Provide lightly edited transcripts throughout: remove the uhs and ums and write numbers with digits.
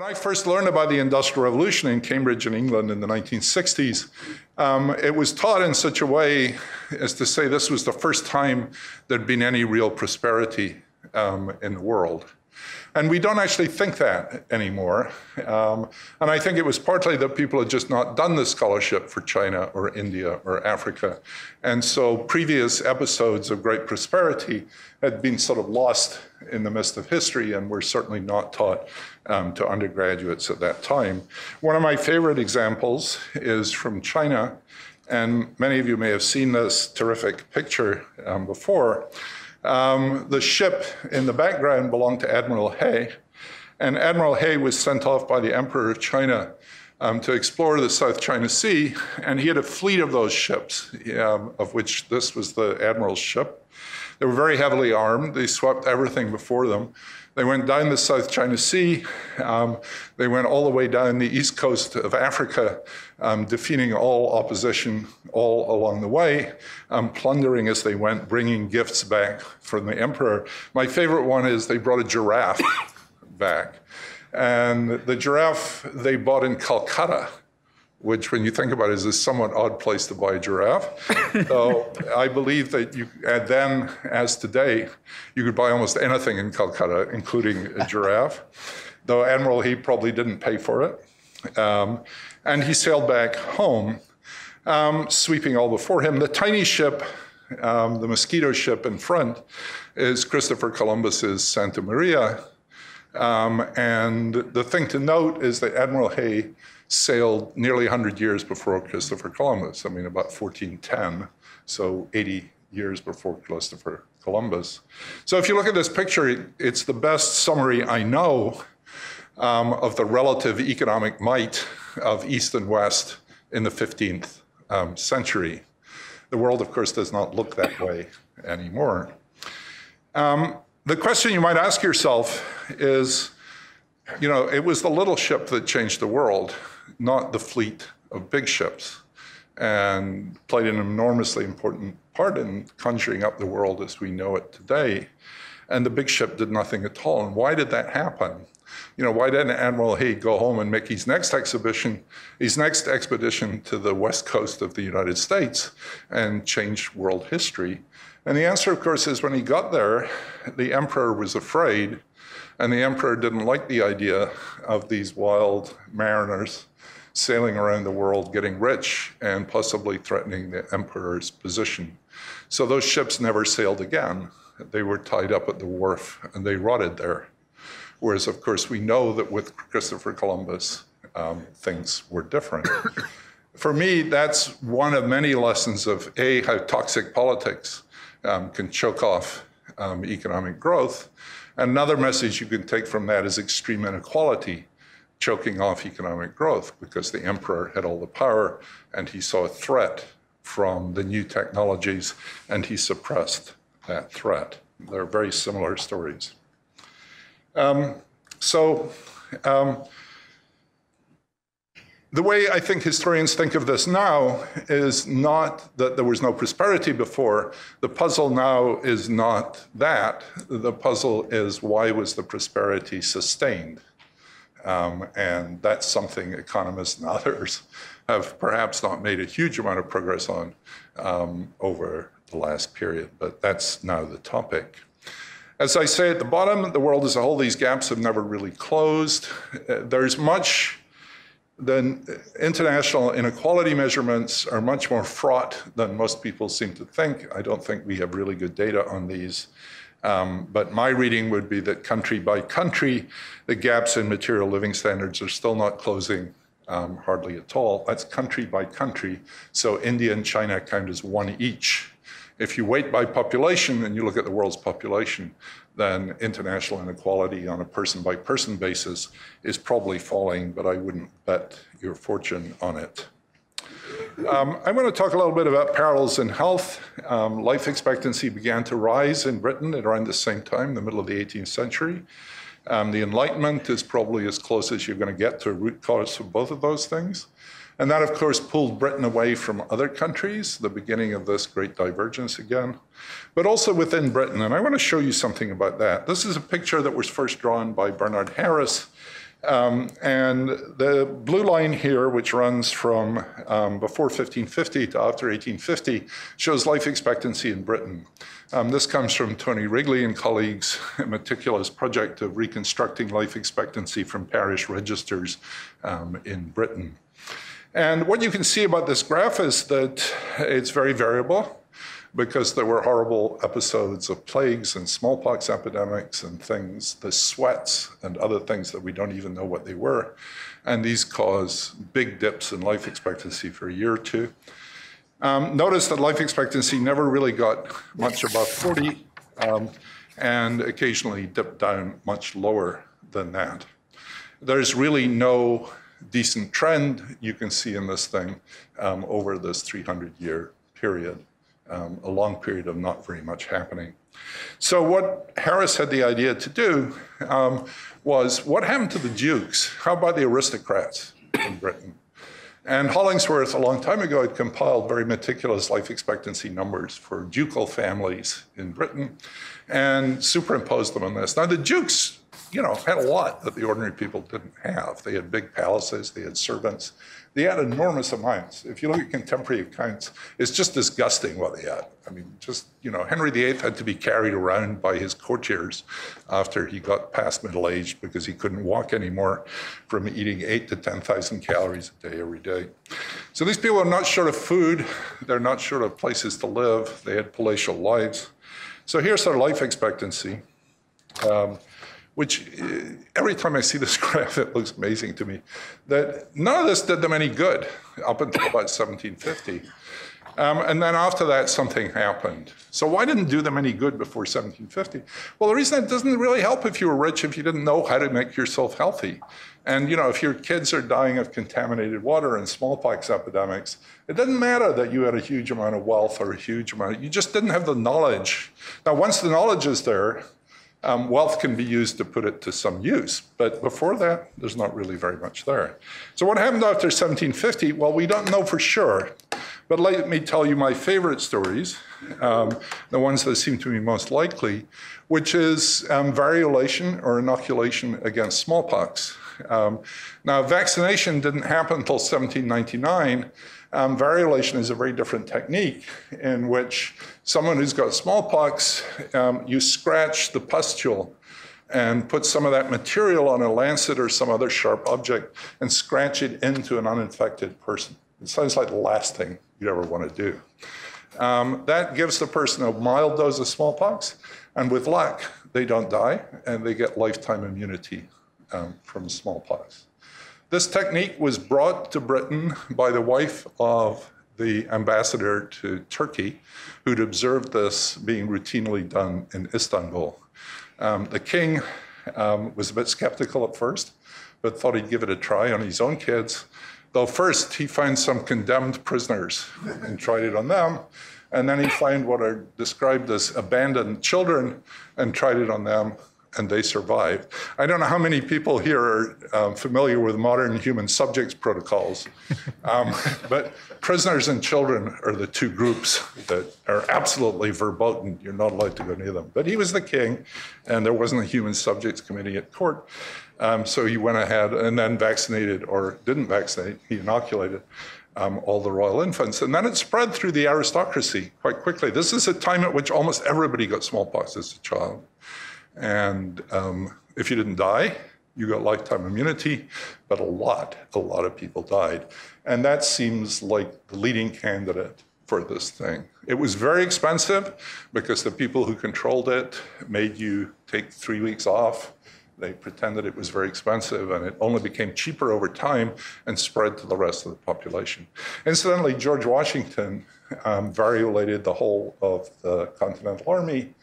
When I first learned about the Industrial Revolution in Cambridge in England in the 1960s, it was taught in such a way as to say this was the first time there'd been any real prosperity in the world. And we don't actually think that anymore. And I think it was partly that people had just not done the scholarship for China or India or Africa. And so previous episodes of great prosperity had been sort of lost in the mist of history and were certainly not taught to undergraduates at that time. One of my favorite examples is from China. And many of you may have seen this terrific picture before. The ship in the background belonged to Admiral Hay, and Admiral Hay was sent off by the Emperor of China to explore the South China Sea, and he had a fleet of those ships, of which this was the Admiral's ship. They were very heavily armed. They swept everything before them. They went down the South China Sea. They went all the way down the east coast of Africa, defeating all opposition all along the way, plundering as they went, bringing gifts back from the emperor. My favorite one is they brought a giraffe back. And the giraffe they bought in Calcutta, which, when you think about it, is a somewhat odd place to buy a giraffe. So I believe that you, and then, as today, you could buy almost anything in Calcutta, including a giraffe, though Admiral He probably didn't pay for it. And he sailed back home, sweeping all before him. The tiny ship, the mosquito ship in front, is Christopher Columbus's Santa Maria. And the thing to note is that Admiral Hay sailed nearly 100 years before Christopher Columbus. I mean, about 1410, so 80 years before Christopher Columbus. So if you look at this picture, it's the best summary I know of the relative economic might of East and West in the 15th century. The world, of course, does not look that way anymore. The question you might ask yourself is, you know, it was the little ship that changed the world, not the fleet of big ships, and played an enormously important part in conjuring up the world as we know it today. And the big ship did nothing at all. And why did that happen? You know, why didn't Admiral Hay go home and make his next expedition to the west coast of the United States and change world history? And the answer, of course, is when he got there, the emperor was afraid, and the emperor didn't like the idea of these wild mariners sailing around the world, getting rich, and possibly threatening the emperor's position. So those ships never sailed again. They were tied up at the wharf, and they rotted there. Whereas, of course, we know that with Christopher Columbus, things were different. For me, that's one of many lessons of A, how toxic politics can choke off economic growth. Another message you can take from that is extreme inequality choking off economic growth, because the emperor had all the power and he saw a threat from the new technologies and he suppressed that threat. They're very similar stories. The way I think historians think of this now is not that there was no prosperity before. The puzzle now is not that. The puzzle is, why was the prosperity sustained? And that's something economists and others have perhaps not made a huge amount of progress on over the last period, but that's now the topic. As I say at the bottom, the world as a whole, these gaps have never really closed. There's much. The international inequality measurements are much more fraught than most people seem to think. I don't think we have really good data on these. But my reading would be that country by country, the gaps in material living standards are still not closing hardly at all. That's country by country. So India and China count as one each. If you weight by population and you look at the world's population, then international inequality on a person-by-person basis is probably falling, but I wouldn't bet your fortune on it. I'm going to talk a little bit about parallels in health. Life expectancy began to rise in Britain at around the same time, the middle of the 18th century. The Enlightenment is probably as close as you're going to get to a root cause for both of those things. And that, of course, pulled Britain away from other countries, the beginning of this great divergence again, but also within Britain. And I want to show you something about that. This is a picture that was first drawn by Bernard Harris And the blue line here, which runs from before 1550 to after 1850, shows life expectancy in Britain. This comes from Tony Wrigley and colleagues, a meticulous project of reconstructing life expectancy from parish registers in Britain. And what you can see about this graph is that it's very variable, because there were horrible episodes of plagues and smallpox epidemics and things, the sweats and other things that we don't even know what they were. And these cause big dips in life expectancy for a year or two. Notice that life expectancy never really got much above 40 and occasionally dipped down much lower than that. There's really no decent trend you can see in this thing over this 300-year period. A long period of not very much happening. So what Harris had the idea to do was, what happened to the dukes? How about the aristocrats in Britain? And Hollingsworth, a long time ago, had compiled very meticulous life expectancy numbers for ducal families in Britain and superimposed them on this. Now, the dukes, had a lot that the ordinary people didn't have. They had big palaces, they had servants, they had enormous amounts. If you look at contemporary accounts, it's just disgusting what they had. I mean, Henry VIII had to be carried around by his courtiers after he got past middle age because he couldn't walk anymore from eating 8,000 to 10,000 calories a day every day. So these people are not short of food, they're not short of places to live, they had palatial lives. So here's their life expectancy. Which every time I see this graph, it looks amazing to me, that none of this did them any good up until about 1750. And then after that, something happened. So why didn't it do them any good before 1750? Well, the reason it doesn't really help if you were rich, if you didn't know how to make yourself healthy. And if your kids are dying of contaminated water and smallpox epidemics, it doesn't matter that you had a huge amount of wealth or a huge amount, you just didn't have the knowledge. Now, once the knowledge is there, wealth can be used to put it to some use. But before that, there's not really very much there. So what happened after 1750? Well, we don't know for sure. But let me tell you my favorite stories, the ones that seem to be most likely, which is variolation or inoculation against smallpox. Now, vaccination didn't happen until 1799. Variolation is a very different technique in which someone who's got smallpox, you scratch the pustule and put some of that material on a lancet or some other sharp object and scratch it into an uninfected person. It sounds like the last thing you'd ever want to do. That gives the person a mild dose of smallpox, and with luck, they don't die, and they get lifetime immunity from smallpox. This technique was brought to Britain by the wife of the ambassador to Turkey, who'd observed this being routinely done in Istanbul. The king was a bit skeptical at first, but thought he'd give it a try on his own kids. Though first he found some condemned prisoners and tried it on them. And then he found what are described as abandoned children and tried it on them, and they survived. I don't know how many people here are familiar with modern human subjects protocols, but prisoners and children are the two groups that are absolutely verboten. You're not allowed to go near them. But he was the king, and there wasn't a human subjects committee at court. So he went ahead and then vaccinated, or didn't vaccinate, he inoculated all the royal infants. And then it spread through the aristocracy quite quickly. This is a time at which almost everybody got smallpox as a child. And if you didn't die, you got lifetime immunity, but a lot of people died. And that seems like the leading candidate for this thing. It was very expensive because the people who controlled it made you take 3 weeks off. They pretended it was very expensive, and it only became cheaper over time and spread to the rest of the population. Incidentally, George Washington variolated the whole of the Continental Army.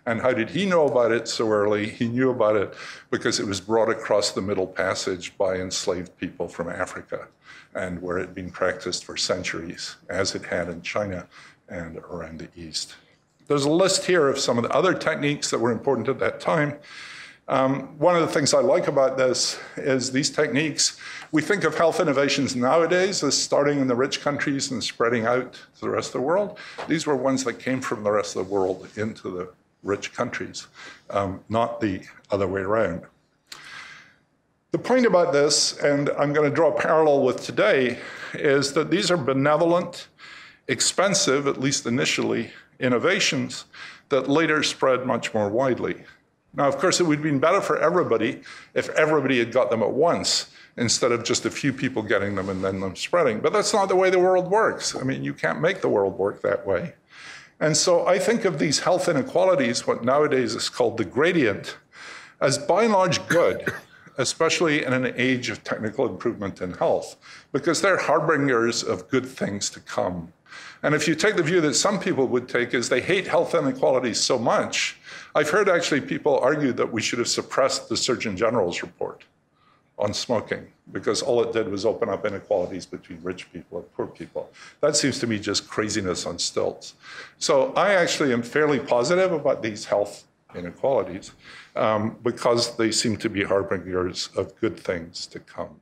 And how did he know about it so early? He knew about it because it was brought across the Middle Passage by enslaved people from Africa, and where it had been practiced for centuries, as it had in China and around the East. There's a list here of some of the other techniques that were important at that time. One of the things I like about this is these techniques, we think of health innovations nowadays as starting in the rich countries and spreading out to the rest of the world. These were ones that came from the rest of the world into the rich countries, not the other way around. The point about this, and I'm going to draw a parallel with today, is that these are benevolent, expensive, at least initially, innovations that later spread much more widely. Now, of course, it would have been better for everybody if everybody had got them at once, instead of just a few people getting them and then them spreading. But that's not the way the world works. I mean, you can't make the world work that way. And so I think of these health inequalities, what nowadays is called the gradient, as by and large good, especially in an age of technical improvement in health, because they're harbingers of good things to come. And if you take the view that some people would take is they hate health inequalities so much, I've heard actually people argue that we should have suppressed the Surgeon General's report on smoking, because all it did was open up inequalities between rich people and poor people. That seems to me just craziness on stilts. So I actually am fairly positive about these health inequalities because they seem to be harbingers of good things to come.